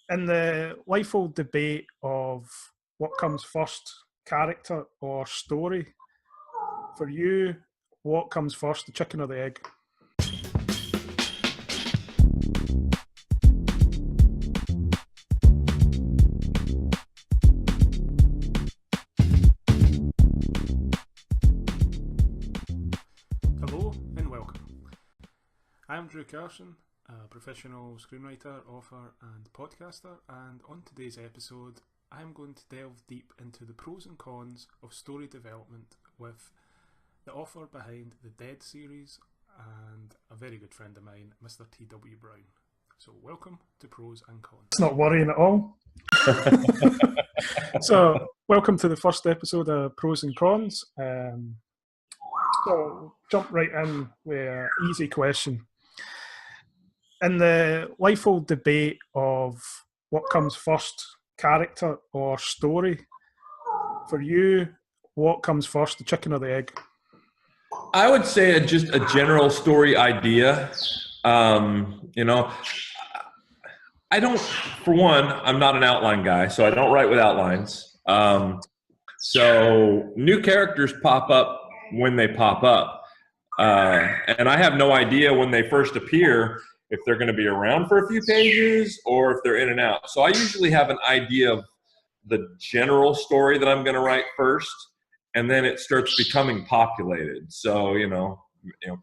In the life-old debate of what comes first, character or story, for you, what comes first, the chicken or the egg? Hello and welcome. I'm Carson, a professional screenwriter, author and podcaster, and on today's episode I'm going to delve deep into the pros and cons of story development with the author behind the Dead series and a very good friend of mine, Mr. T.W. Brown. So welcome to Pros and Cons. It's not worrying at all. So welcome to the first episode of Pros and Cons. So jump right in with an easy question. In the life-old debate of what comes first, character or story, for you, what comes first, the chicken or the egg? I would say just a general story idea. I don't, for one, I'm not an outline guy, so I don't write with outlines. So new characters pop up when they pop up. And I have no idea when they first appear if they're going to be around for a few pages or if they're in and out. So I usually have an idea of the general story that I'm going to write first, and then it starts becoming populated. So,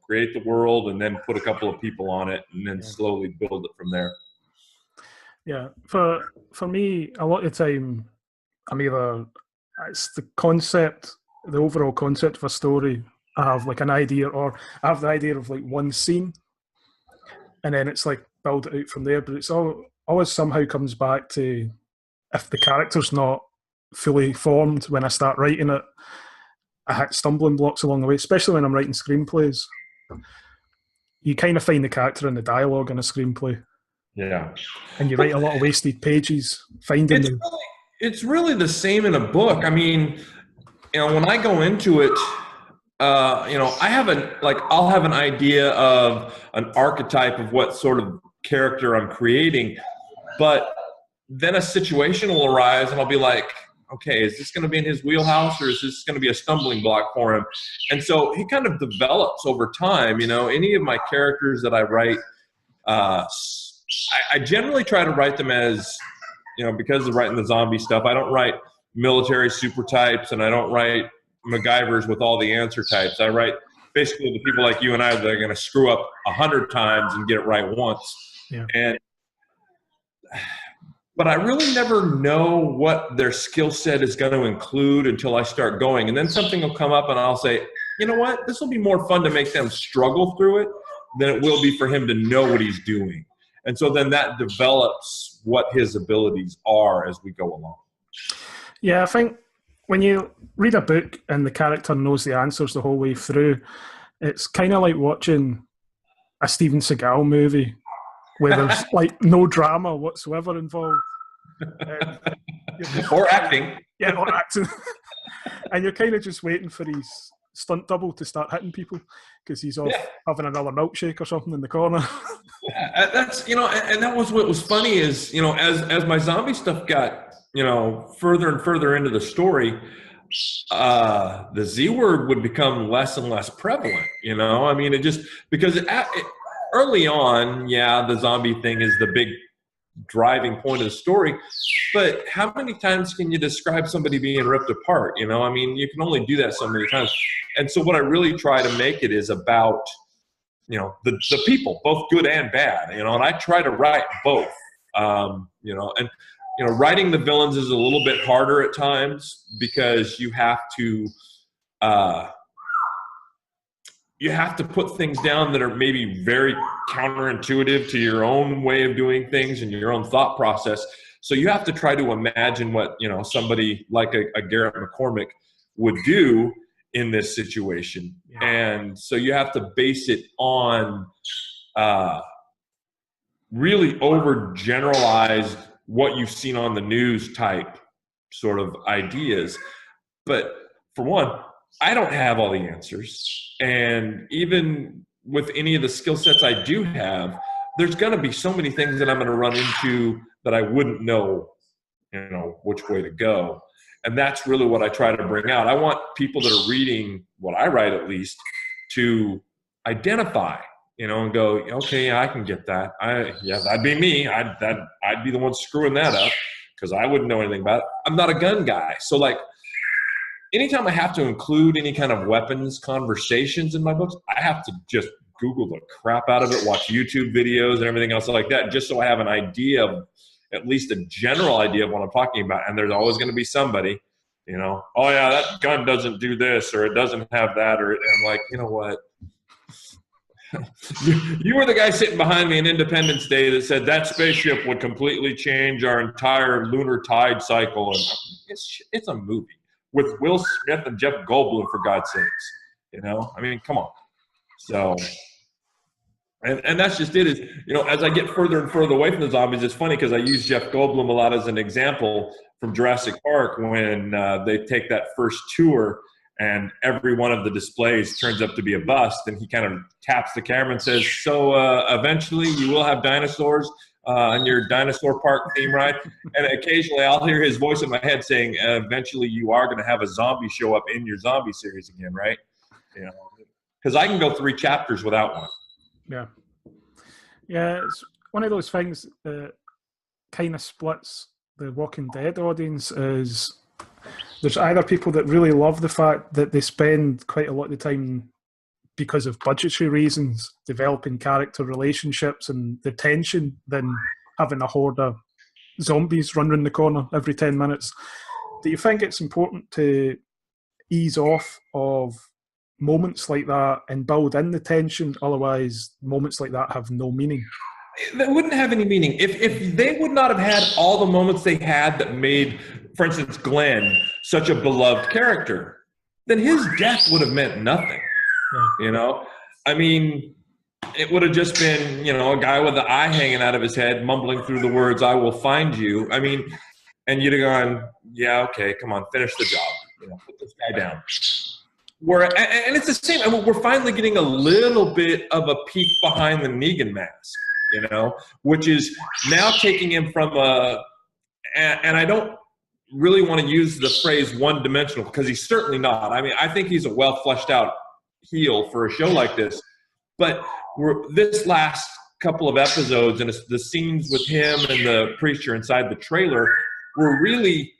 create the world and then put a couple of people on it and then slowly build it from there. Yeah. For me, a lot of the time, it's the concept, the overall concept of a story. I have like an idea, or I have the idea of like one scene, and then it's like build it out from there. But it's always somehow comes back to, if the character's not fully formed when I start writing it, I hit stumbling blocks along the way, especially when I'm writing screenplays. You kind of find the character in the dialogue in a screenplay. Yeah. And you write a lot of wasted pages finding them. It's really the same in a book. I mean, when I go into it, I'll have an idea of an archetype of what sort of character I'm creating, but then a situation will arise and I'll be like, okay, is this going to be in his wheelhouse or is this going to be a stumbling block for him? And so he kind of develops over time. Any of my characters that I write, I generally try to write them as, because of writing the zombie stuff, I don't write military super types and I don't write MacGyvers with all the answer types. I write basically the people like you and I that are going to screw up 100 times and get it right once. Yeah. But I really never know what their skill set is going to include until I start going. And then something will come up and I'll say, you know what, this will be more fun to make them struggle through it than it will be for him to know what he's doing. And so then that develops what his abilities are as we go along. Yeah, I think when you read a book and the character knows the answers the whole way through, it's kind of like watching a Steven Seagal movie where there's like no drama whatsoever involved. Or acting. Yeah, or acting. And you're kind of just waiting for his stunt double to start hitting people because he's off having another milkshake or something in the corner. Yeah, that's, and that was what was funny is, as my zombie stuff got, further and further into the story, the Z word would become less and less prevalent, it just, because early on, the zombie thing is the big driving point of the story, but how many times can you describe somebody being ripped apart? You can only do that so many times. And so what I really try to make it is about, the people, both good and bad, and I try to write both, writing the villains is a little bit harder at times because you have to put things down that are maybe very counterintuitive to your own way of doing things and your own thought process. So you have to try to imagine what, somebody like a Garrett McCormick would do in this situation. Yeah. And so you have to base it on really overgeneralized what you've seen on the news type sort of ideas. But for one, I don't have all the answers. And even with any of the skill sets I do have, there's going to be so many things that I'm going to run into that I wouldn't know, which way to go. And that's really what I try to bring out. I want people that are reading what I write, at least, to identify, and go, okay, I can get that. That'd be me. I'd be the one screwing that up because I wouldn't know anything about it. I'm not a gun guy. So like anytime I have to include any kind of weapons conversations in my books, I have to just Google the crap out of it, watch YouTube videos and everything else like that, just so I have an idea of, at least a general idea of what I'm talking about. And there's always going to be somebody, oh yeah, that gun doesn't do this, or it doesn't have that, or I'm like, you know what? You were the guy sitting behind me in Independence Day that said that spaceship would completely change our entire lunar tide cycle. And it's a movie with Will Smith and Jeff Goldblum, for God's sakes. I mean, come on. So, and that's just it. Is as I get further and further away from the zombies, it's funny because I use Jeff Goldblum a lot as an example from Jurassic Park when they take that first tour and every one of the displays turns up to be a bust, and he kind of taps the camera and says, "So eventually you will have dinosaurs on your dinosaur park theme ride." And occasionally I'll hear his voice in my head saying, "Eventually you are going to have a zombie show up in your zombie series again, right?" Because I can go 3 chapters without one. Yeah, it's one of those things that kind of splits the Walking Dead audience. Is there's either people that really love the fact that they spend quite a lot of the time, because of budgetary reasons, developing character relationships and the tension than having a horde of zombies run around the corner every 10 minutes. Do you think it's important to ease off of moments like that and build in the tension? Otherwise, moments like that have no meaning. That wouldn't have any meaning. If they would not have had all the moments they had that made, for instance, Glenn such a beloved character, then his death would have meant nothing. I mean, it would have just been, a guy with the eye hanging out of his head, mumbling through the words, "I will find you." I mean, and you'd have gone, "Yeah, okay, come on, finish the job. Put this guy down." And it's the same. I mean, we're finally getting a little bit of a peek behind the Negan mask, which is now taking him from and I don't really want to use the phrase one-dimensional, because he's certainly not. I mean, I think he's a well fleshed out heel for a show like this. But this last couple of episodes and the scenes with him and the preacher inside the trailer were really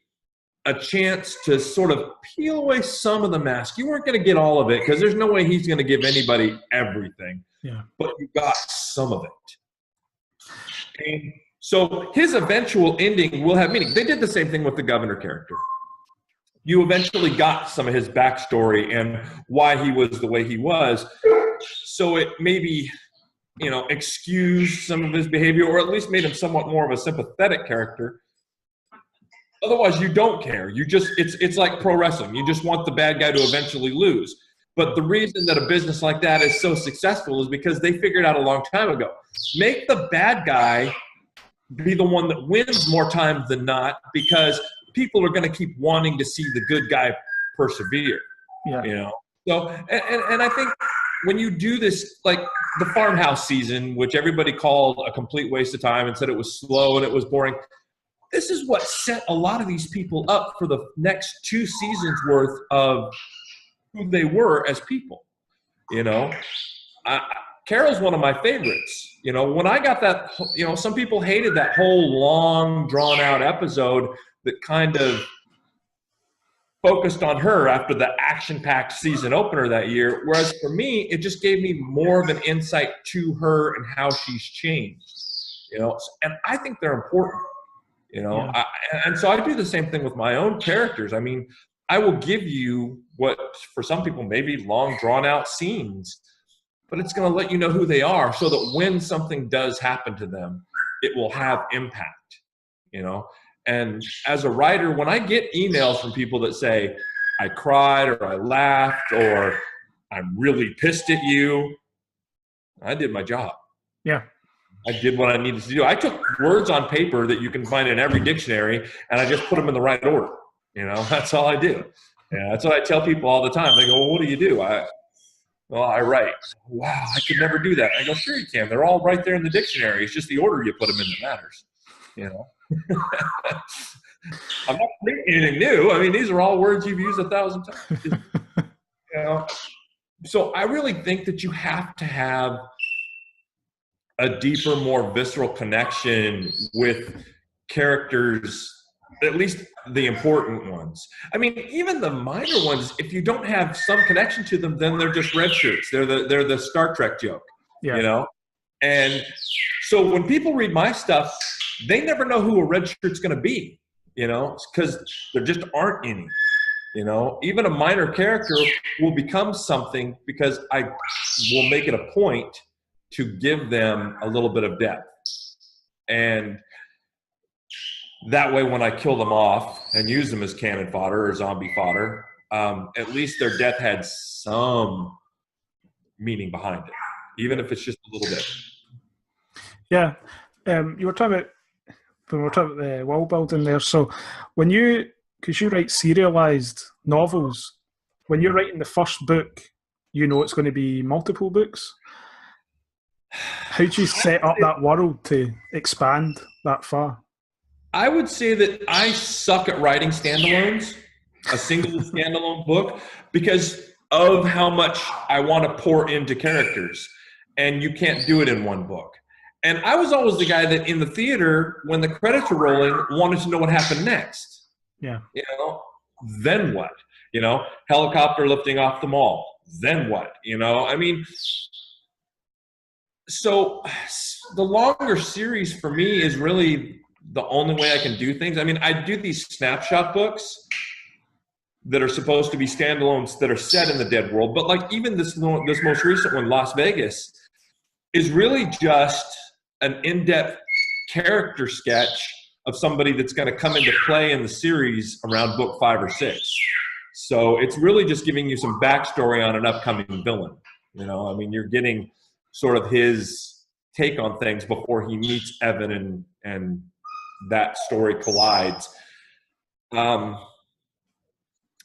a chance to sort of peel away some of the mask. You weren't going to get all of it, because there's no way he's going to give anybody everything. Yeah. But you got some of it. And so his eventual ending will have meaning. They did the same thing with the governor character. You eventually got some of his backstory and why he was the way he was. So it maybe, excused some of his behavior, or at least made him somewhat more of a sympathetic character. Otherwise, you don't care. It's like pro wrestling. You just want the bad guy to eventually lose. But the reason that a business like that is so successful is because they figured out a long time ago, make the bad guy be the one that wins more times than not, because people are going to keep wanting to see the good guy persevere. Yeah. So, and I think when you do this, like the Farmhouse season, which everybody called a complete waste of time and said it was slow and it was boring, this is what set a lot of these people up for the next 2 seasons worth of who they were as people. Carol's one of my favorites. When I got that, some people hated that whole long, drawn-out episode that kind of focused on her after the action-packed season opener that year, whereas for me, it just gave me more of an insight to her and how she's changed. And I think they're important. And so I do the same thing with my own characters. I mean, I will give you what, for some people, maybe long, drawn-out scenes, but it's going to let you know who they are, so that when something does happen to them, it will have impact, And as a writer, when I get emails from people that say, "I cried," or "I laughed," or "I'm really pissed at you," I did my job. Yeah. I did what I needed to do. I took words on paper that you can find in every dictionary, and I just put them in the right order. That's all I do. That's what I tell people all the time. They go, "Well, what do you do?" Well, I write. Wow, I could never do that. I go, sure you can. They're all right there in the dictionary. It's just the order you put them in that matters. You know, I'm not creating anything new. I mean, these are all words you've used 1,000 times. You know, so I really think that you have to have a deeper, more visceral connection with characters, at least the important ones. I mean, even the minor ones, if you don't have some connection to them, then they're just red shirts. They're the Star Trek joke, Yeah. you know? And so when people read my stuff, they never know who a red shirt's going to be, you know, because there just aren't any. You know, even a minor character will become something because I will make it a point to give them a little bit of depth. And that way, when I kill them off and use them as cannon fodder or zombie fodder, at least their death had some meaning behind it, even if it's just a little bit. Yeah. You were talking about, when we were talking about the world building there, so when you, because you write serialized novels, when you're writing the first book, you know it's going to be multiple books. How do you set up that world to expand that far? I would say that I suck at writing standalones, a single standalone book, because of how much I want to pour into characters, and you can't do it in one book. And I was always the guy that in the theater, when the credits were rolling, wanted to know what happened next. Yeah. You know, then what? You know, helicopter lifting off the mall. Then what? You know, I mean, so the longer series for me is really the only way I can do things. I mean, I do these snapshot books that are supposed to be standalones that are set in the dead world. But like even this most recent one, Las Vegas, is really just an in-depth character sketch of somebody that's going to come into play in the series around book 5 or 6. So it's really just giving you some backstory on an upcoming villain. You know, I mean, you're getting sort of his take on things before he meets Evan and that story collides. And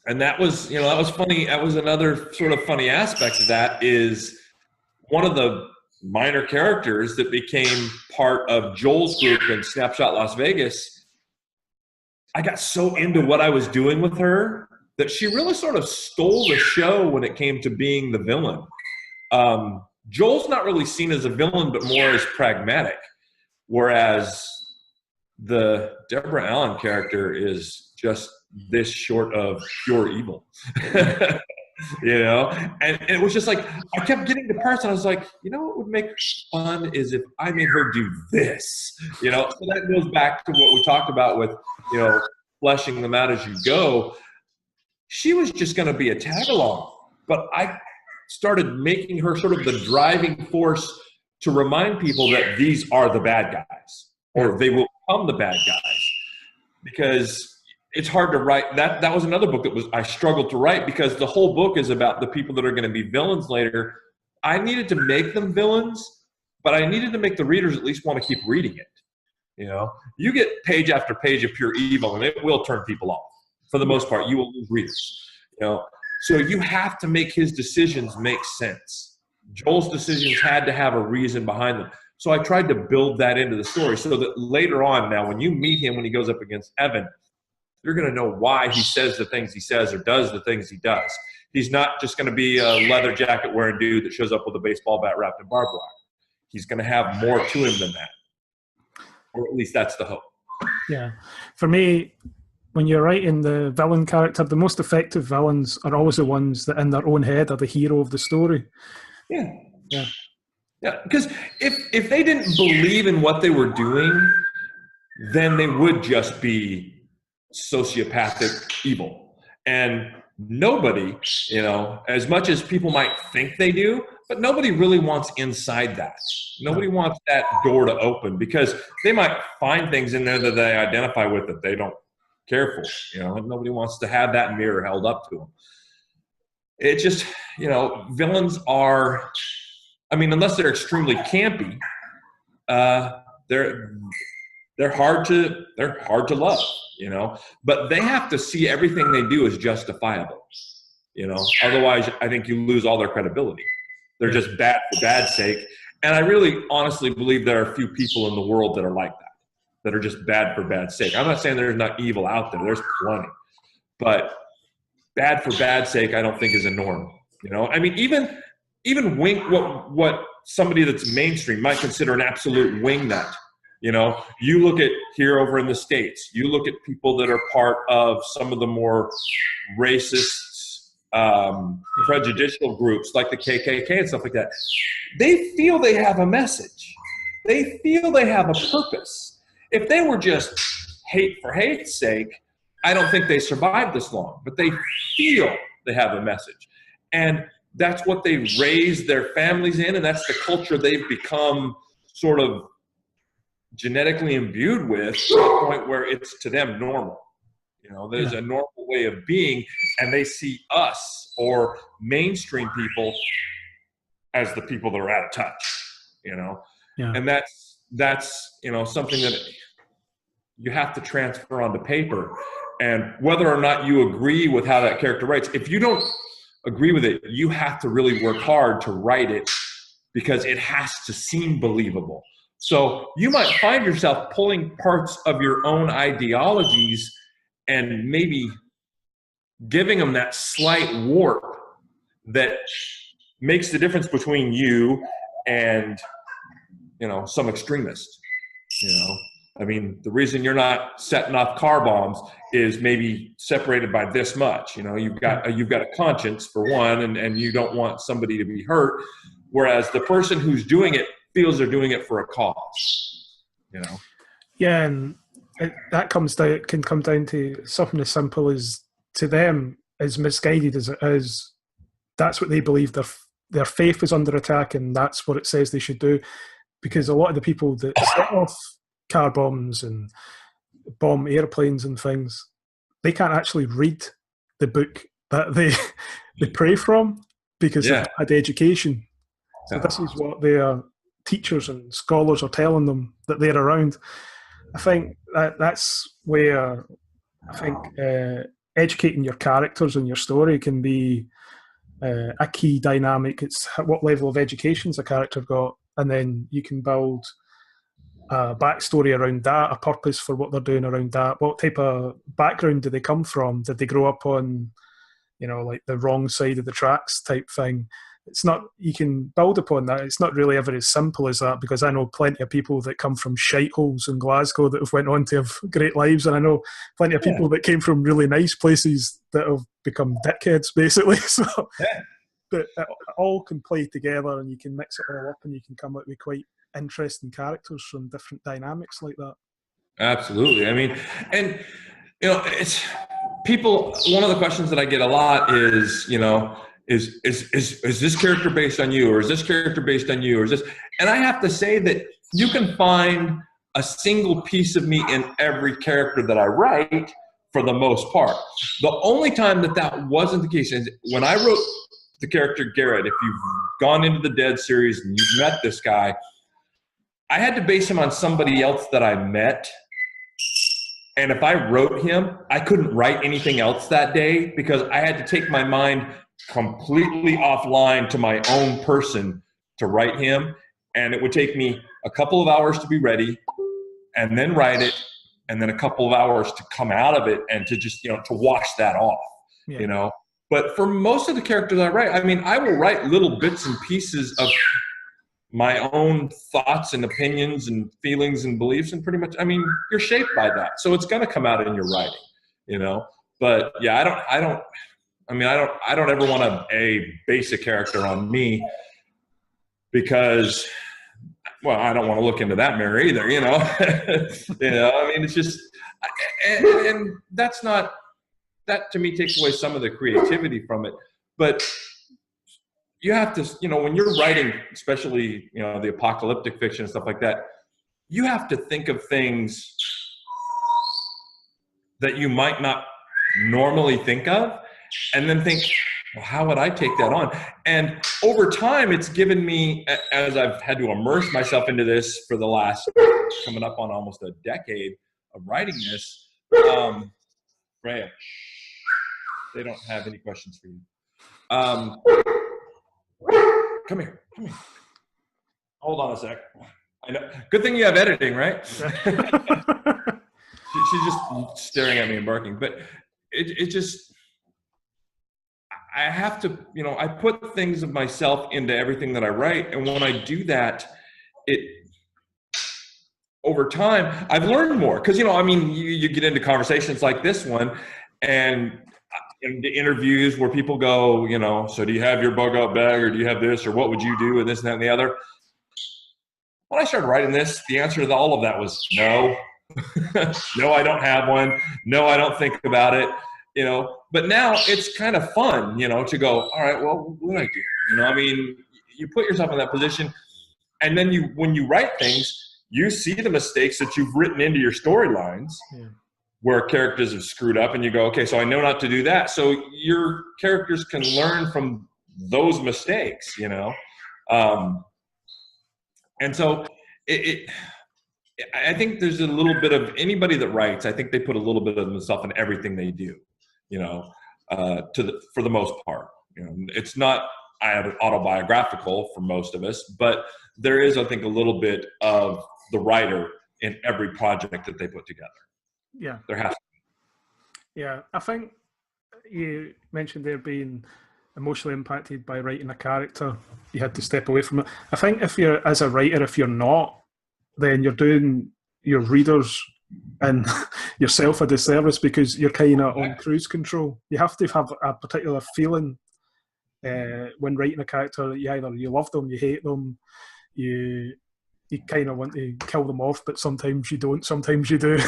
that was, you know, that was funny. That was another sort of funny aspect of that is one of the minor characters that became part of Joel's group in Snapshot Las Vegas. I got so into what I was doing with her that she really sort of stole the show when it came to being the villain. Joel's not really seen as a villain, but more as pragmatic, whereas the Deborah Allen character is just this short of pure evil. You know, and it was just like I kept getting to parts and I was like, you know what would make fun is if I made her do this, you know. So that goes back to what we talked about with, you know, fleshing them out as you go. She was just going to be a tag along, but I started making her sort of the driving force to remind people that these are the bad guys, or they will become the bad guys, because it's hard to write. That was another book that I struggled to write because the whole book is about the people that are going to be villains later. I needed to make them villains, but I needed to make the readers at least want to keep reading it. You know, you get page after page of pure evil and it will turn people off. For the most part, you will lose readers. You know, so you have to make his decisions make sense. Joel's decisions had to have a reason behind them. So I tried to build that into the story so that later on, now when you meet him, when he goes up against Evan, you're going to know why he says the things he says or does the things he does. He's not just going to be a leather jacket wearing dude that shows up with a baseball bat wrapped in barbed wire. He's going to have more to him than that. Or at least that's the hope. Yeah. For me, when you're writing the villain character, the most effective villains are always the ones that in their own head are the hero of the story. Yeah. Yeah. Yeah. Because if they didn't believe in what they were doing, then they would just be sociopathic evil. And nobody, you know, as much as people might think they do, but nobody really wants inside that. Nobody wants that door to open because they might find things in there that they identify with that they don't care for, you know, and nobody wants to have that mirror held up to them. It just, you know, villains are, I mean, unless they're extremely campy, they're hard to love, you know, but they have to see everything they do as justifiable. You know, otherwise I think you lose all their credibility. They're just bad for bad's sake. And I really honestly believe there are a few people in the world that are like that are just bad for bad's sake. I'm not saying there's not evil out there. There's plenty. But bad for bad's sake, I don't think is a norm. You know, I mean, even what somebody that's mainstream might consider an absolute wingnut. You know, you look at here over in the States, you look at people that are part of some of the more racist, prejudicial groups like the KKK and stuff like that. They feel they have a message. They feel they have a purpose. If they were just hate for hate's sake, I don't think they survived this long, but they feel they have a message. And that's what they raised their families in, and that's the culture they've become sort of genetically imbued with, to the point where it's to them normal. You know, there's a normal way of being, and they see us or mainstream people as the people that are out of touch, you know? Yeah. And that's, you know, something that you have to transfer onto paper. And whether or not you agree with how that character writes, if you don't agree with it, you have to really work hard to write it, because it has to seem believable. So you might find yourself pulling parts of your own ideologies and maybe giving them that slight warp that makes the difference between you and, you know, some extremist. You know, I mean, the reason you're not setting off car bombs is maybe separated by this much. You know, you've got a conscience for one, and you don't want somebody to be hurt, whereas the person who's doing it feels they're doing it for a cause. You know. Yeah, and that can come down to something as simple as, to them, as misguided as it is, that's what they believe. Their faith is under attack, and that's what it says they should do. Because a lot of the people that set off car bombs and bomb airplanes and things, they can't actually read the book that they pray from, because they've had education. So this is what their teachers and scholars are telling them that they're around. I think that's where I think educating your characters and your story can be a key dynamic. It's what level of education's a character got, and then you can build a backstory around that, a purpose for what they're doing around that. What type of background do they come from? Did they grow up on, you know, like the wrong side of the tracks type thing? It's not, you can build upon that. It's not really ever as simple as that, because I know plenty of people that come from shiteholes in Glasgow that have went on to have great lives, and I know plenty of people that came from really nice places that have become dickheads, basically. So but it all can play together, and you can mix it all up, and you can come up with quite interesting characters from different dynamics like that. Absolutely. I mean, and you know, it's people, one of the questions that I get a lot is, you know, is this character based on you, or is this character based on you, or is this? And I have to say that you can find a single piece of me in every character that I write, for the most part. The only time that wasn't the case is when I wrote the character Garrett. If you've gone into the Dead series and you've met this guy, I had to base him on somebody else that I met. And if I wrote him, I couldn't write anything else that day, because I had to take my mind completely offline to my own person to write him. And it would take me a couple of hours to be ready, and then write it, and then a couple of hours to come out of it and to just, you know, to wash that off, you know. But for most of the characters I write, I mean, I will write little bits and pieces of my own thoughts and opinions and feelings and beliefs, and pretty much, I mean, you're shaped by that. So it's going to come out in your writing, you know. But yeah, I don't ever want to base a character on me, because, well, I don't want to look into that mirror either, you know. You know, I mean, it's just, and that's not, that to me takes away some of the creativity from it. But you have to, you know, when you're writing, especially, you know, the apocalyptic fiction and stuff like that, you have to think of things that you might not normally think of, and then think, well, how would I take that on? And over time, it's given me, as I've had to immerse myself into this for the last, coming up on almost a decade of writing this, Freya, they don't have any questions for you. Come here. Hold on a sec. I know. Good thing you have editing, right? She's just staring at me and barking. But it just, I have to, I put things of myself into everything that I write. And when I do that, over time, I've learned more. Because, you get into conversations like this one, and in the interviews where people go, so do you have your bug out bag, or do you have this, or what would you do, and this and that and the other. When I started writing this, the answer to all of that was no. No, I don't have one. No, I don't think about it. But now it's kind of fun, to go, all right, well, what do I do? You put yourself in that position, and then when you write things, you see the mistakes that you've written into your storylines. Yeah. Where characters have screwed up, and you go, okay, so I know not to do that. So your characters can learn from those mistakes, and so I think there's a little bit of anybody that writes. I think they put a little bit of themselves in everything they do, for the most part. It's not autobiographical for most of us, but there is, I think, a little bit of the writer in every project that they put together. Yeah, there has to be. Yeah, I think you mentioned there being emotionally impacted by writing a character. You had to step away from it. I think if you're, as a writer, if you're not, then you're doing your readers and yourself a disservice, because you're kind of on cruise control. You have to have a particular feeling when writing a character. You love them, you hate them, you kind of want to kill them off, but sometimes you don't, sometimes you do.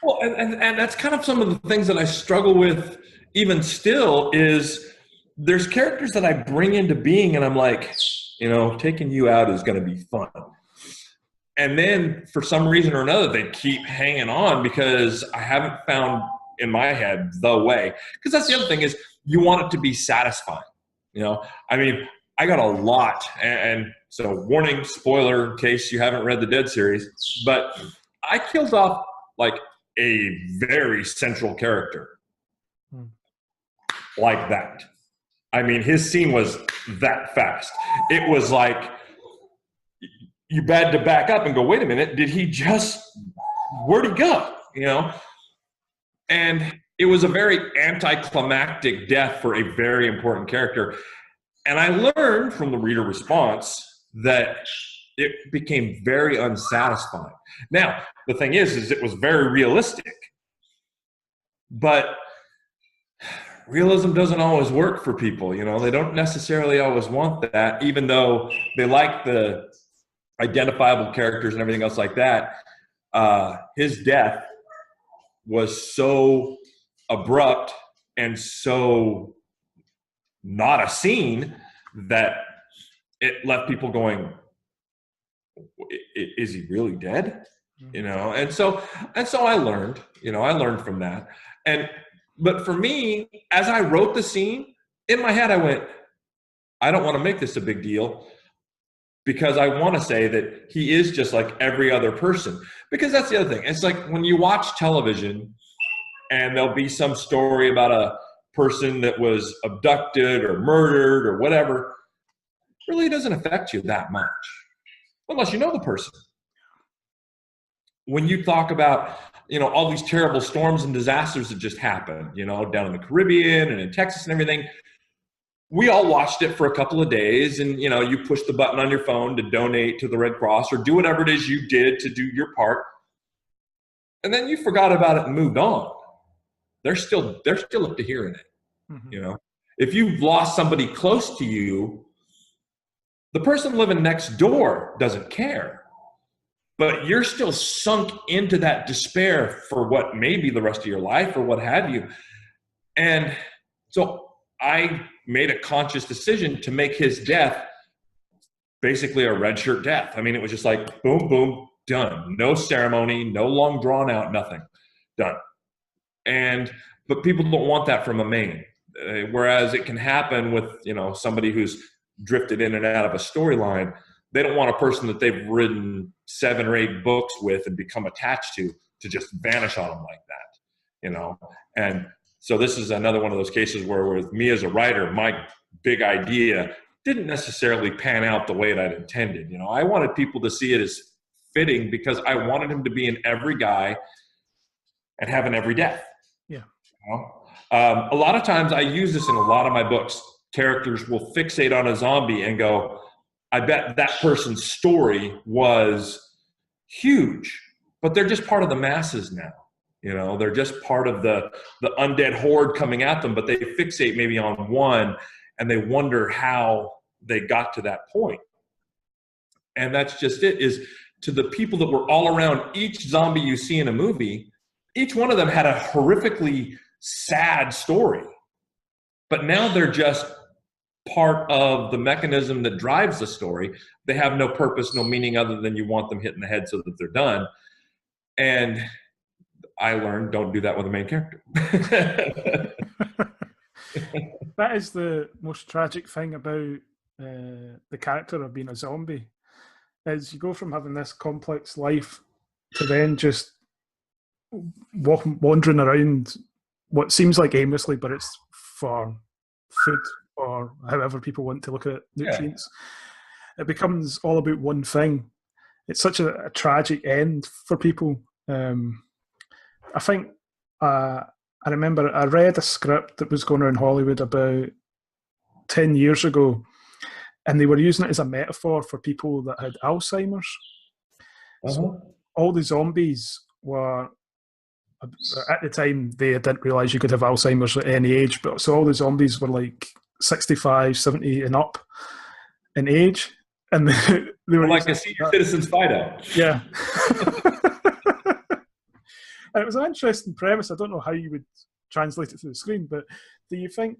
Well, and that's kind of some of the things that I struggle with even still, is there's characters that I bring into being and I'm like, taking you out is going to be fun. And then for some reason or another, they keep hanging on because I haven't found in my head the way. Because that's the other thing, is you want it to be satisfying. I got a lot, and so warning, spoiler in case you haven't read the Dead series, but I killed off like a very central character. Like that. His scene was that fast. It was like, you had to back up and go, wait a minute, where'd he go? And it was a very anticlimactic death for a very important character. And I learned from the reader response that it became very unsatisfying. Now, the thing is it was very realistic, but realism doesn't always work for people. They don't necessarily always want that, even though they like the identifiable characters and everything else like that. His death was so abrupt and so not a scene that it left people going, is he really dead? And so I learned, I learned from that. But for me, as I wrote the scene, in my head I went, I don't want to make this a big deal, because I want to say that he is just like every other person. Because that's the other thing. It's like when you watch television and there'll be some story about a person that was abducted or murdered or whatever, it really doesn't affect you that much, unless you know the person. When you talk about, all these terrible storms and disasters that just happened, down in the Caribbean and in Texas and everything, we all watched it for a couple of days, and you push the button on your phone to donate to the Red Cross or do whatever it is you did to do your part, and then you forgot about it and moved on. They're still up to hearing it. Mm-hmm. If you've lost somebody close to you, the person living next door doesn't care, but you're still sunk into that despair for what may be the rest of your life or what have you. And so I made a conscious decision to make his death basically a red shirt death. It was just like, boom, boom, done. No ceremony, no long drawn out, nothing. Done. But people don't want that from a main. Whereas it can happen with, somebody who's drifted in and out of a storyline. They don't want a person that they've written 7 or 8 books with and become attached to just vanish on them like that, And So this is another one of those cases where with me as a writer, my big idea didn't necessarily pan out the way that I'd intended. You know, I wanted people to see it as fitting because I wanted him to be in every guy and have an every death. Yeah. You know? A lot of times I use this in a lot of my books. Characters will fixate on a zombie and go, I bet that person's story was huge, but they're just part of the masses now. You know, they're just part of the undead horde coming at them, but they fixate maybe on one and they wonder how they got to that point. And that's just it, is to the people that were all around each zombie you see in a movie, each one of them had a horrifically sad story. But now they're just part of the mechanism that drives the story. They have no purpose, no meaning other than you want them hit in the head so that they're done. And I learned, don't do that with the main character. That is the most tragic thing about the character of being a zombie, is you go from having this complex life to then just wandering around what seems like aimlessly, but it's for food or however people want to look at nutrients. Yeah. It becomes all about one thing. It's such a tragic end for people. I think I remember I read a script that was going around Hollywood about 10 years ago, and they were using it as a metaphor for people that had Alzheimer's. So all the zombies were, at the time, they didn't realise you could have Alzheimer's at any age, but so all the zombies were like 65, 70 and up in age. And they were like a senior citizen's FIDO. Yeah. And it was an interesting premise. I don't know how you would translate it to the screen, but do you think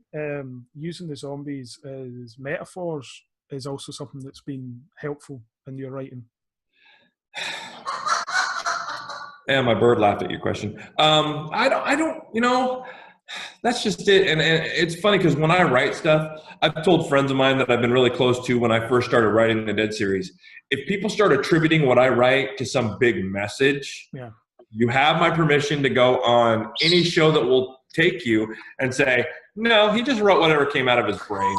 using the zombies as metaphors is also something that's been helpful in your writing? Yeah, my bird laughed at your question. I don't, you know, that's just it. And it's funny because when I write stuff, I've told friends of mine that I've been really close to when I first started writing the Dead series, if people start attributing what I write to some big message, yeah, you have my permission to go on any show that will take you and say, no, he just wrote whatever came out of his brain.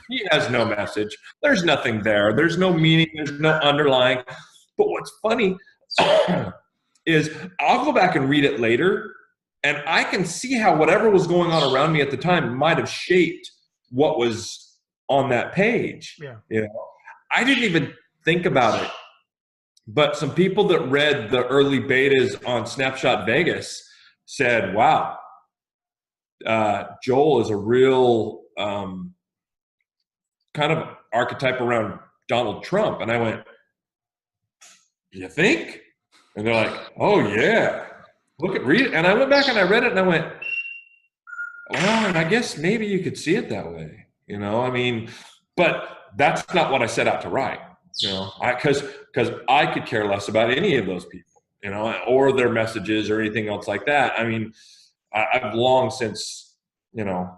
He has no message. There's nothing there. There's no meaning. There's no underlying. But what's funny is I'll go back and read it later, and I can see how whatever was going on around me at the time might have shaped what was on that page. Yeah. You know, I didn't even think about it. But some people that read the early betas on Snapshot Vegas said, wow, Joel is a real kind of archetype around Donald Trump. And I went, you think? And they're like, oh, yeah. Read it. And I went back and I read it and I went, well, and I guess maybe you could see it that way. You know, I mean, but that's not what I set out to write. You know, because I could care less about any of those people, you know, or their messages or anything else like that. I mean, I've long since, you know,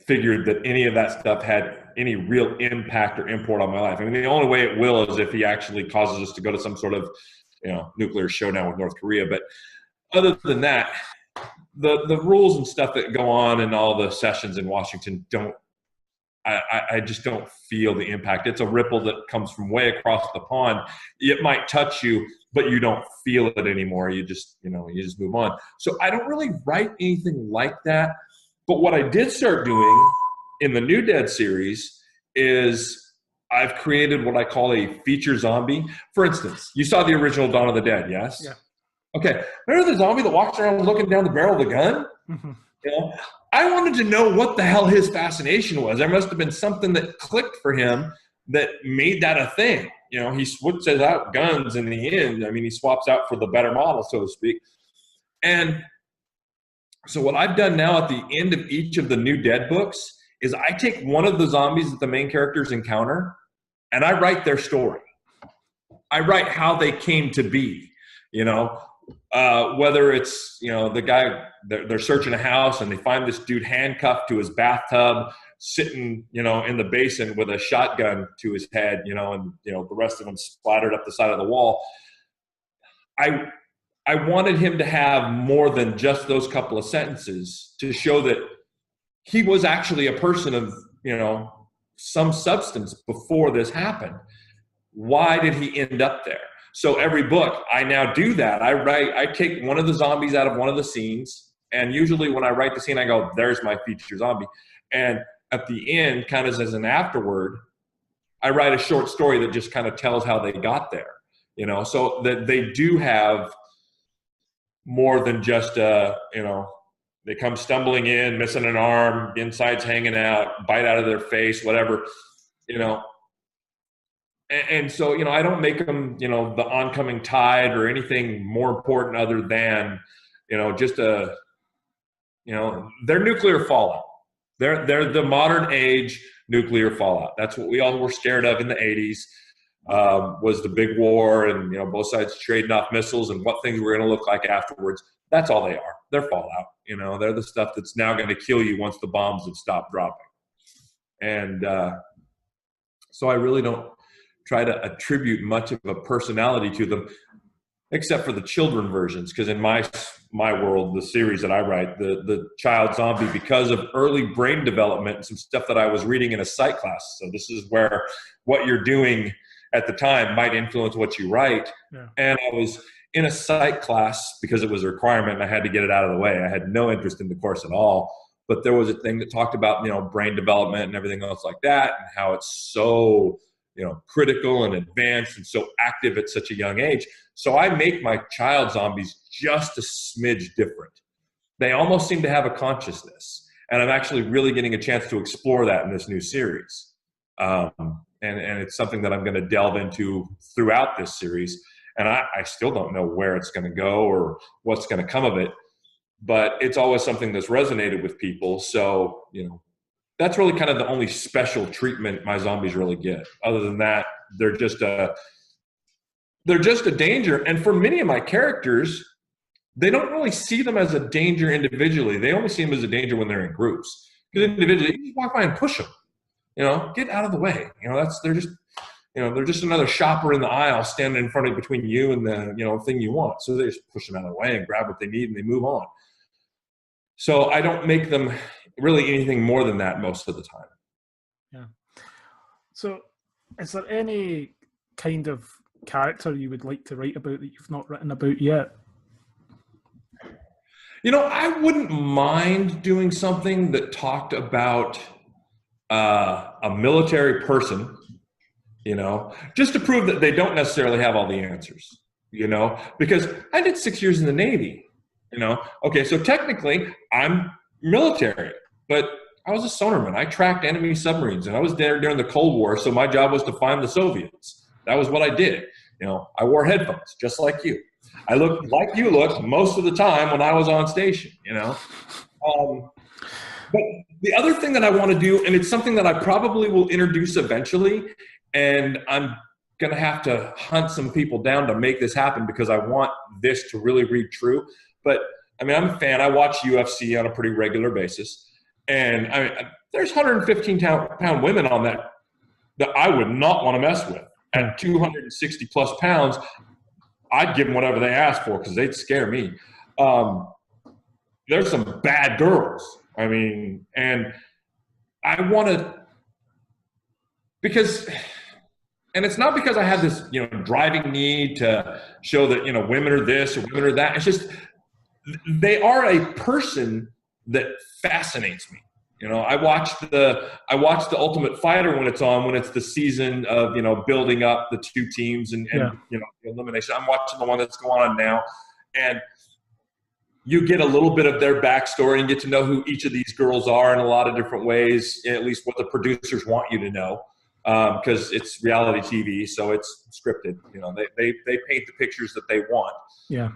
figured that any of that stuff had any real impact or import on my life. I mean, the only way it will is if he actually causes us to go to some sort of, you know, nuclear showdown with North Korea. But other than that, the rules and stuff that go on in all the sessions in Washington I just don't feel the impact. It's a ripple that comes from way across the pond. It might touch you, but you don't feel it anymore. You just, you know, you just move on. So I don't really write anything like that. But what I did start doing in the New Dead series is I've created what I call a feature zombie. For instance, you saw the original Dawn of the Dead, yes? Yeah. Okay. Remember the zombie that walks around looking down the barrel of the gun? Mm-hmm. You know, I wanted to know what the hell his fascination was. There must have been something that clicked for him that made that a thing. You know, he switches out guns in the end. I mean, he swaps out for the better model, so to speak. And so what I've done now at the end of each of the New Dead books is I take one of the zombies that the main characters encounter and I write their story. I write how they came to be, you know. Whether it's, you know, the guy, they're searching a house and they find this dude handcuffed to his bathtub, sitting, you know, in the basin with a shotgun to his head, you know, and, you know, the rest of them splattered up the side of the wall. I I wanted him to have more than just those couple of sentences to show that he was actually a person of, you know, some substance before this happened. Why did he end up there? So every book, I now do that. I take one of the zombies out of one of the scenes, and usually when I write the scene, I go, there's my feature zombie. And at the end, kind of as an afterword, I write a short story that just kind of tells how they got there, you know, so that they do have more than just, you know, they come stumbling in, missing an arm, inside's hanging out, bite out of their face, whatever, you know. And so, you know, I don't make them, you know, the oncoming tide or anything more important other than, you know, just a, you know, they're nuclear fallout. They're the modern age nuclear fallout. That's what we all were scared of in the 80s, was the big war and, you know, both sides trading off missiles and what things were going to look like afterwards. That's all they are. They're fallout. You know, they're the stuff that's now going to kill you once the bombs have stopped dropping. And so I really don't try to attribute much of a personality to them, except for the children versions, because in my world, the series that I write, the child zombie, because of early brain development and some stuff that I was reading in a psych class. So this is where what you're doing at the time might influence what you write. Yeah. And I was in a psych class because it was a requirement and I had to get it out of the way. I had no interest in the course at all, but there was a thing that talked about, you know, brain development and everything else like that, and how it's so, you know, critical and advanced and so active at such a young age. So I make my child zombies just a smidge different. They almost seem to have a consciousness. And I'm actually really getting a chance to explore that in this new series. And it's something that I'm going to delve into throughout this series. And I still don't know where it's going to go or what's going to come of it. But it's always something that's resonated with people. So, you know, that's really kind of the only special treatment my zombies really get. Other than that, they're just a danger. And for many of my characters, they don't really see them as a danger individually. They only see them as a danger when they're in groups. Because individually, you just walk by and push them. You know, get out of the way. You know, they're just another shopper in the aisle standing in front of between you and the, you know, thing you want. So they just push them out of the way and grab what they need and they move on. So I don't make them really anything more than that most of the time. Yeah. So is there any kind of character you would like to write about that you've not written about yet? You know, I wouldn't mind doing something that talked about a military person, you know, just to prove that they don't necessarily have all the answers, you know, because I did 6 years in the Navy, you know. Okay, so technically I'm military, but I was a sonarman. I tracked enemy submarines, and I was there during the Cold War, so my job was to find the Soviets. That was what I did. You know, I wore headphones, just like you. I looked like you looked most of the time when I was on station, you know. But the other thing that I want to do, and it's something that I probably will introduce eventually, and I'm going to have to hunt some people down to make this happen because I want this to really read true. But, I mean, I'm a fan. I watch UFC on a pretty regular basis. And I mean, there's 115-pound women on that I would not want to mess with. At 260 plus pounds, I'd give them whatever they ask for because they'd scare me. There's some bad girls. I mean, and I want to, because, and it's not because I have this, you know, driving need to show that, you know, women are this or women are that. It's just, they are a person that fascinates me. You know, I watch the Ultimate Fighter when it's on, when it's the season of, you know, building up the two teams and you know, elimination. I'm watching the one that's going on now, and you get a little bit of their backstory and get to know who each of these girls are in a lot of different ways, at least what the producers want you to know, because it's reality TV, so it's scripted. You know, they paint the pictures that they want. Yeah.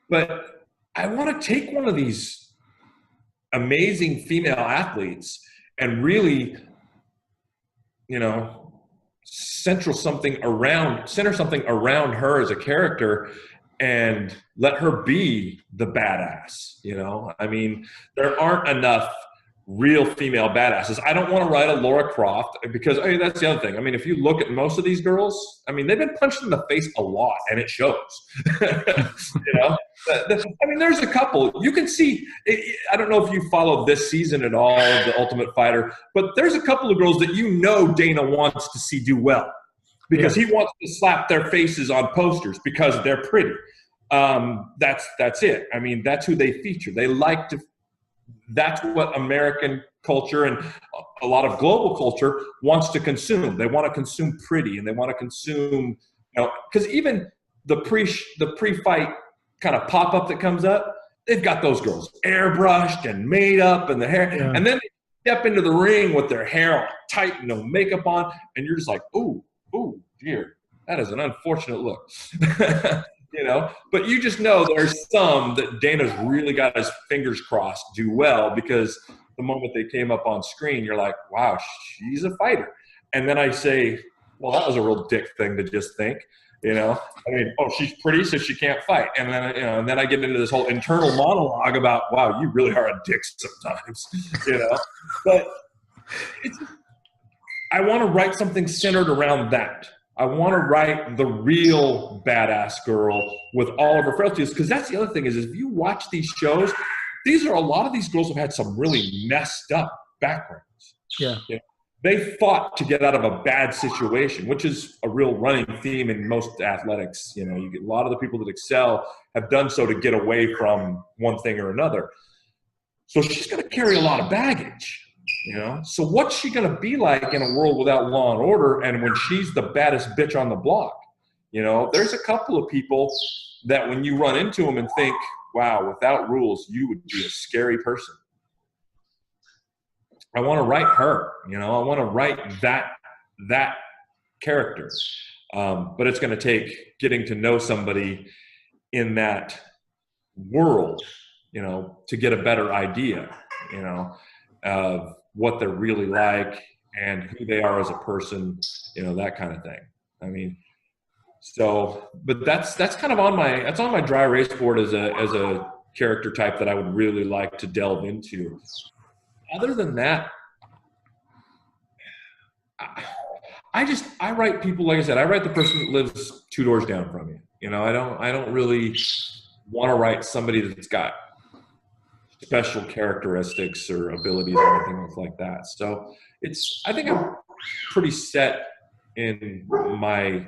But I want to take one of these amazing female athletes and really, you know, center something around her as a character and let her be the badass. You know, I mean, there aren't enough real female badasses. I don't want to write a Laura Croft because that's the other thing. I mean, if you look at most of these girls, I mean, they've been punched in the face a lot, and it shows. You know, I mean, there's a couple you can see. I don't know if you followed this season at all of The Ultimate Fighter, but there's a couple of girls that Dana wants to see do well because he wants to slap their faces on posters because they're pretty. That's it. I mean, that's who they feature. They like to. That's what American culture and a lot of global culture wants to consume. They want to consume pretty, and they want to consume, because even the pre-fight kind of pop-up that comes up, they've got those girls airbrushed and made up and the hair, and then they step into the ring with their hair all tight and no makeup on, and you're just like, ooh, dear, that is an unfortunate look. But you just know there's some that Dana's really got his fingers crossed do well, because the moment they came up on screen, you're like, wow, she's a fighter. And then I say, well, that was a real dick thing to just think, I mean, oh, she's pretty, so she can't fight. And then, and then I get into this whole internal monologue about, wow, you really are a dick sometimes, but I want to write something centered around that. I want to write the real badass girl with all of her frailties, because that's the other thing is if you watch these shows, a lot of these girls have had some really messed up backgrounds. Yeah. They fought to get out of a bad situation, which is a real running theme in most athletics. You get a lot of the people that excel have done so to get away from one thing or another. So she's going to carry a lot of baggage. So what's she going to be like in a world without law and order, and when she's the baddest bitch on the block? There's a couple of people that when you run into them and think, wow, without rules, you would be a scary person. I want to write her, I want to write that character. But it's going to take getting to know somebody in that world, to get a better idea, of what they're really like and who they are as a person, that kind of thing. I mean, but that's kind of on my dry erase board as a character type that I would really like to delve into. Other than that, I write people, like I said, I write the person that lives 2 doors down from you. I don't really want to write somebody that's got special characteristics or abilities or anything like that. So I think I'm pretty set in my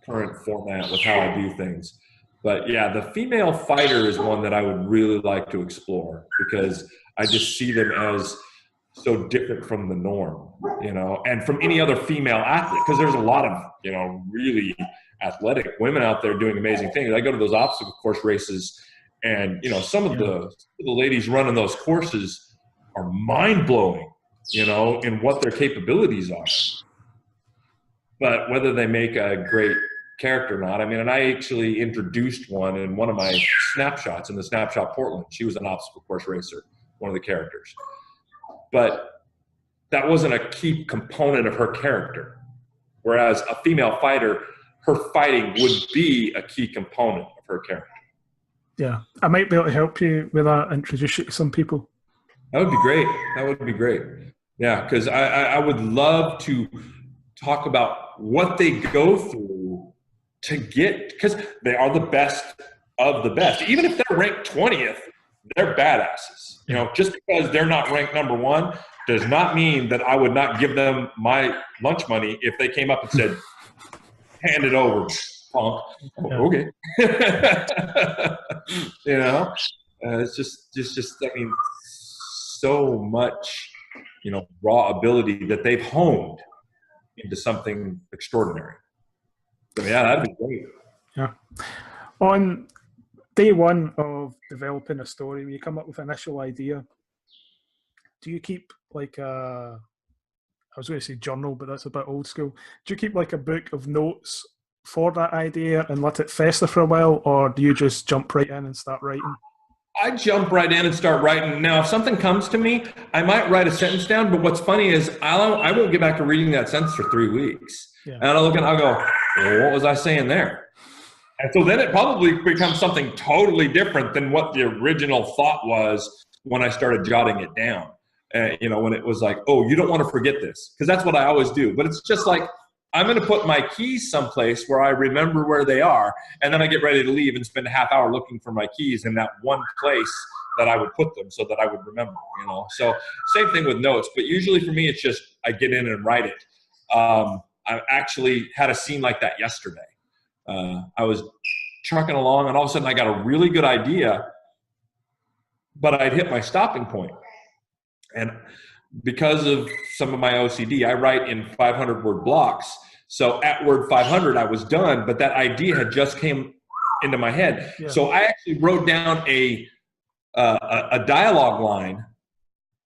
current format with how I do things. But yeah, the female fighter is one that I would really like to explore, because I just see them as so different from the norm, and from any other female athlete, because there's a lot of, really athletic women out there doing amazing things. I go to those obstacle course races, and, some of the ladies running those courses are mind-blowing, in what their capabilities are. But whether they make a great character or not, I mean, and I actually introduced one in one of my snapshots in the Snapshot Portland. She was an obstacle course racer, one of the characters. But that wasn't a key component of her character. Whereas a female fighter, her fighting would be a key component of her character. Yeah, I might be able to help you with that, introduce you to some people. That would be great. Yeah, because I would love to talk about what they go through to get, because they are the best of the best. Even if they're ranked 20th, they're badasses. Just because they're not ranked number 1 does not mean that I would not give them my lunch money if they came up and said, hand it over. Okay. It's just I mean, so much raw ability that they've honed into something extraordinary. So yeah, that'd be great. Yeah. On day one of developing a story, when you come up with an initial idea, do you keep like I was going to say journal, but that's a bit old school. Do you keep like a book of notes for that idea and let it fester for a while, or do you just jump right in and start writing? I jump right in and start writing. Now, if something comes to me, I might write a sentence down, but what's funny is I won't get back to reading that sentence for 3 weeks. Yeah. And I'll look and I'll go, well, what was I saying there? And so then it probably becomes something totally different than what the original thought was when I started jotting it down. you know, when it was like, oh, you don't want to forget this, because that's what I always do. But it's just like, I'm going to put my keys someplace where I remember where they are, and then I get ready to leave and spend a half hour looking for my keys in that one place that I would put them so that I would remember, you know. So same thing with notes, but usually for me, it's just I get in and write it. I actually had a scene like that yesterday. I was trucking along, and all of a sudden I got a really good idea, but I'd hit my stopping point. And because of some of my OCD, I write in 500-word blocks. So at word 500, I was done, but that idea had just came into my head. Yeah. So I actually wrote down a dialogue line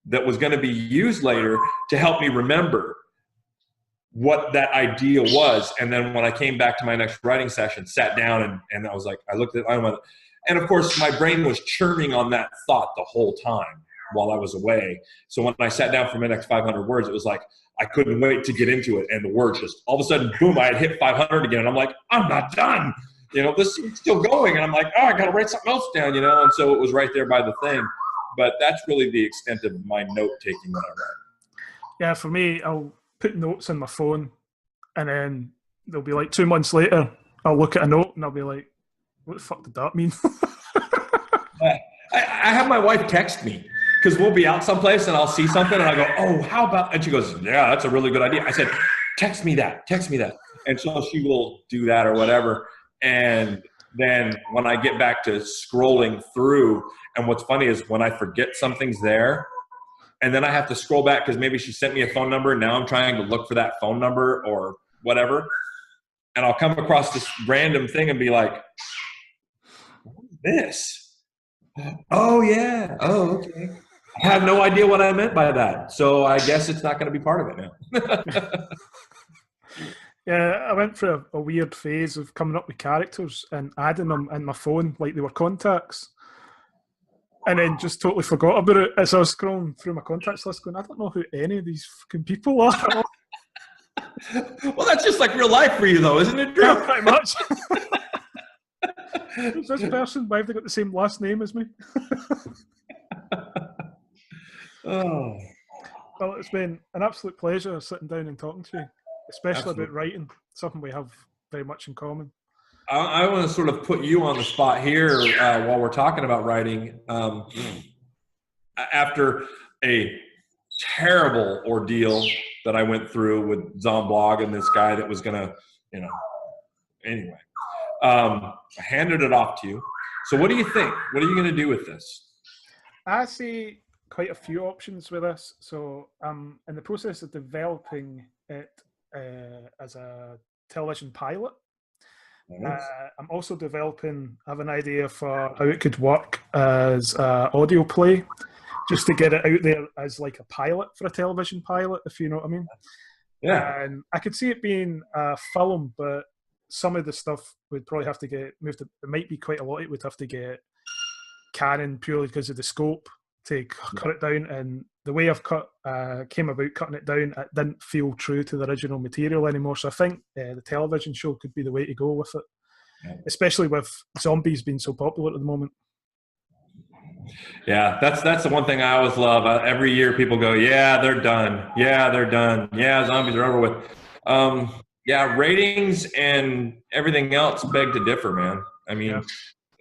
that was going to be used later to help me remember what that idea was. And then when I came back to my next writing session, sat down and I was like, I looked at it, and of course my brain was churning on that thought the whole time while I was away. So when I sat down for my next 500 words, it was like, I couldn't wait to get into it. And the words just, all of a sudden, boom, I had hit 500 again. And I'm like, I'm not done. You know, this is still going. And I'm like, oh, I got to write something else down, you know? And so it was right there by the thing. But that's really the extent of my note-taking when I write. Yeah, for me, I'll put notes in my phone, and then they'll be like 2 months later, I'll look at a note and I'll be like, what the fuck did that mean? I have my wife text me, because we'll be out someplace and I'll see something and I go, oh, how about, and she goes, yeah, that's a really good idea. I said, text me that. And so she will do that or whatever. And then when I get back to scrolling through, and what's funny is when I forget something's there, and then I have to scroll back because maybe she sent me a phone number and now I'm trying to look for that phone number or whatever. And I'll come across this random thing and be like, what is this? Oh, yeah. Oh, okay. I have no idea what I meant by that. So I guess it's not going to be part of it now. Yeah, I went through a weird phase of coming up with characters and adding them in my phone like they were contacts. And then just totally forgot about it as I was scrolling through my contacts list going, I don't know who any of these fucking people are. Well, that's just like real life for you though, isn't it, Drew? Yeah, pretty much. Who's this person? Why have they got the same last name as me? Oh. Well, it's been an absolute pleasure sitting down and talking to you, especially Absolutely. about writing, something we have very much in common. I want to sort of put you on the spot here while we're talking about writing. After a terrible ordeal that I went through with Zomblog and this guy that was going to, you know, anyway, I handed it off to you. So what do you think? What are you going to do with this? I see quite a few options with this. So I'm in the process of developing it as a television pilot. Nice. I'm also developing, I have an idea for how it could work as an audio play, just to get it out there as like a pilot for a television pilot, if you know what I mean. Yeah. And I could see it being a film, but some of the stuff would probably have to get moved. It might be quite a lot. It would have to get canon purely because of the scope to cut it down. And the way I've came about cutting it down, it didn't feel true to the original material anymore. So I think the television show could be the way to go with it, especially with zombies being so popular at the moment. Yeah, that's the one thing I always love. Every year people go, yeah, they're done. Yeah, they're done. Yeah, zombies are over with. Yeah, ratings and everything else beg to differ, man. I mean,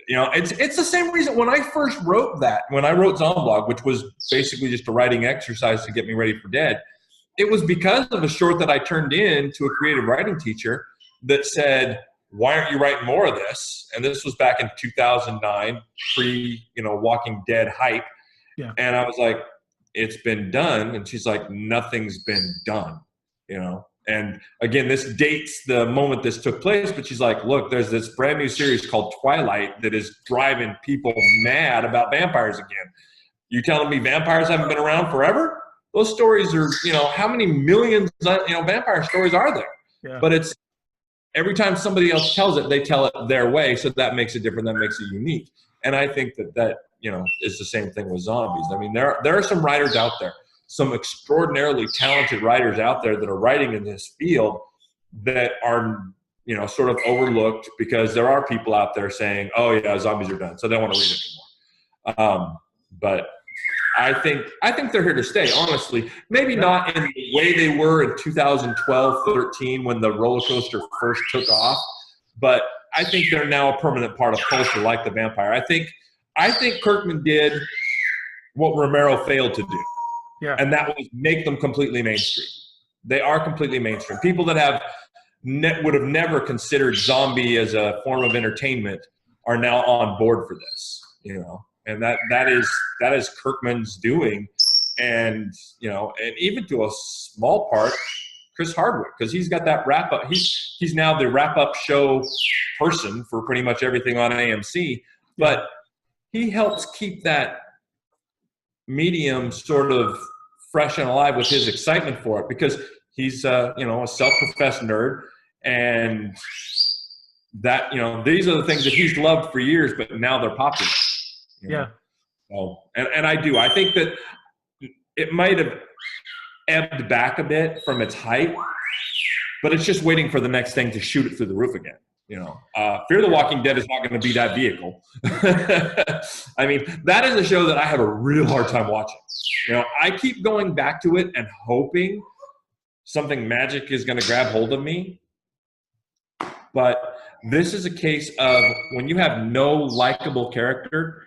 you know, it's the same reason when I first wrote that, when I wrote Zomblog, which was basically just a writing exercise to get me ready for Dead, it was because of a short that I turned in to a creative writing teacher that said, why aren't you writing more of this? And this was back in 2009, Walking Dead hype. Yeah. And I was like, it's been done. And she's like, nothing's been done, you know? And again, this dates the moment this took place, but she's like, look, there's this brand new series called Twilight that is driving people mad about vampires again. You telling me vampires haven't been around forever? Those stories are, how many millions, vampire stories are there? Yeah. But it's every time somebody else tells it, they tell it their way. So that makes it different. That makes it unique. And I think that is the same thing with zombies. I mean, there are some writers out there, some extraordinarily talented writers out there that are writing in this field that are, sort of overlooked because there are people out there saying, oh yeah, zombies are done. So they don't want to read it anymore. But I think they're here to stay, honestly. Maybe not in the way they were in 2012, 13 when the roller coaster first took off, but I think they're now a permanent part of culture like the vampire. I think Kirkman did what Romero failed to do. Yeah. And that was make them completely mainstream. They are completely mainstream. People that would have never considered zombie as a form of entertainment are now on board for this, and that is Kirkman's doing. And, and even to a small part, Chris Hardwick, because he's got that wrap up. He's now the wrap up show person for pretty much everything on AMC, but he helps keep that medium sort of fresh and alive with his excitement for it, because he's a self-professed nerd, and that these are the things that he's loved for years, but now they're popular. So, and I think that it might have ebbed back a bit from its hype, but it's just waiting for the next thing to shoot it through the roof again. Fear the Walking Dead is not going to be that vehicle. I mean, that is a show that I have a real hard time watching. I keep going back to it and hoping something magic is going to grab hold of me. But this is a case of when you have no likable character,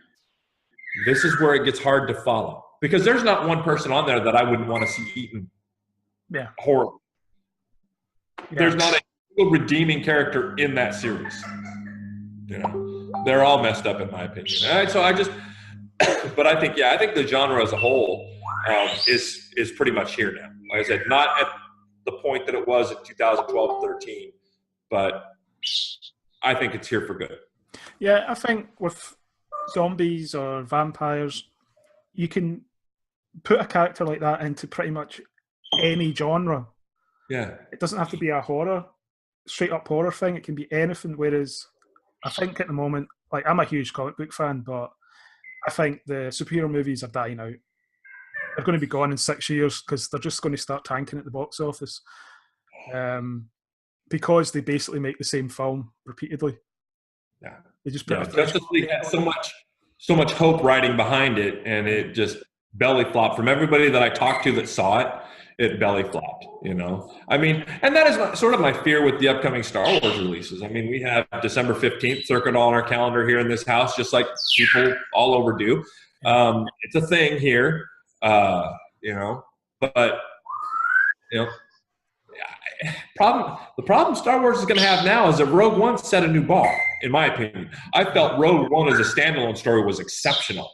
this is where it gets hard to follow. Because there's not one person on there that I wouldn't want to see eaten horribly. There's not a single redeeming character in that series. They're all messed up in my opinion. So but I think the genre as a whole is pretty much here now. Like I said, not at the point that it was in 2012 and 13, but I think it's here for good. Yeah, I think with zombies or vampires, you can put a character like that into pretty much any genre. Yeah. It doesn't have to be a straight up horror thing. It can be anything. Whereas I think at the moment, like, I'm a huge comic book fan, but I think the superhero movies are dying out. They're going to be gone in 6 years because they're just going to start tanking at the box office. Because they basically make the same film repeatedly. Yeah. They just Justice League had so much hope riding behind it, and it just belly flopped. From everybody that I talked to that saw it, it belly flopped, I mean, and that is sort of my fear with the upcoming Star Wars releases. I mean, we have December 15th circled on our calendar here in this house, just like people all over do. It's a thing here, but the problem Star Wars is going to have now is that Rogue One set a new bar, in my opinion. I felt Rogue One as a standalone story was exceptional.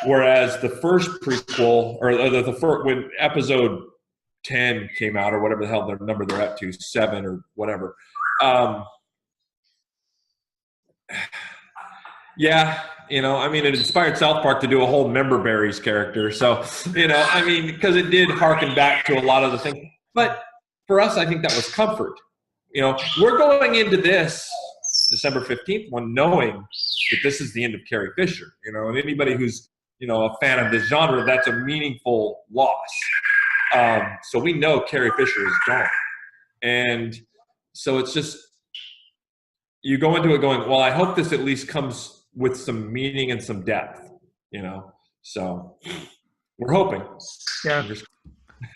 Whereas the first prequel, or the first, when episode 10 came out, or whatever the hell their number they're up to, 7 or whatever. I mean, it inspired South Park to do a whole Member Berries character. So, because it did harken back to a lot of the things. But for us, I think that was comfort. We're going into this December 15th one knowing that this is the end of Carrie Fisher. And anybody who's, a fan of this genre, that's a meaningful loss. So we know Carrie Fisher is gone. And so it's just, you go into it going, well, I hope this at least comes with some meaning and some depth, So we're hoping. Yeah.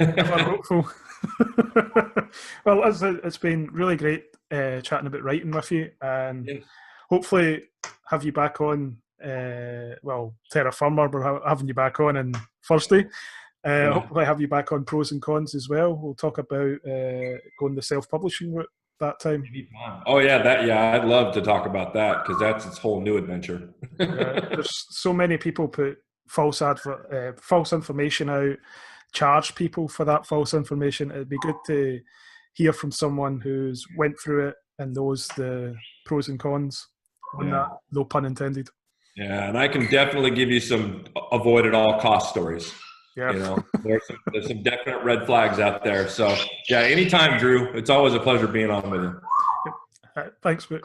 We're hopeful. Well, it's been really great chatting about writing with you, and hopefully have you back on. Terra Firma, we're having you back on Thursday. Hopefully have you back on Pros and Cons as well. We'll talk about going the self-publishing route that time. Oh yeah, I'd love to talk about that, because that's its whole new adventure. There's so many people put false information out, charge people for that false information. It'd be good to hear from someone who's went through it and knows the pros and cons on that, no pun intended. Yeah, and I can definitely give you some avoid at all cost stories. Yeah. There's some definite red flags out there. So yeah, anytime, Drew. It's always a pleasure being on with you. Thanks, Vic.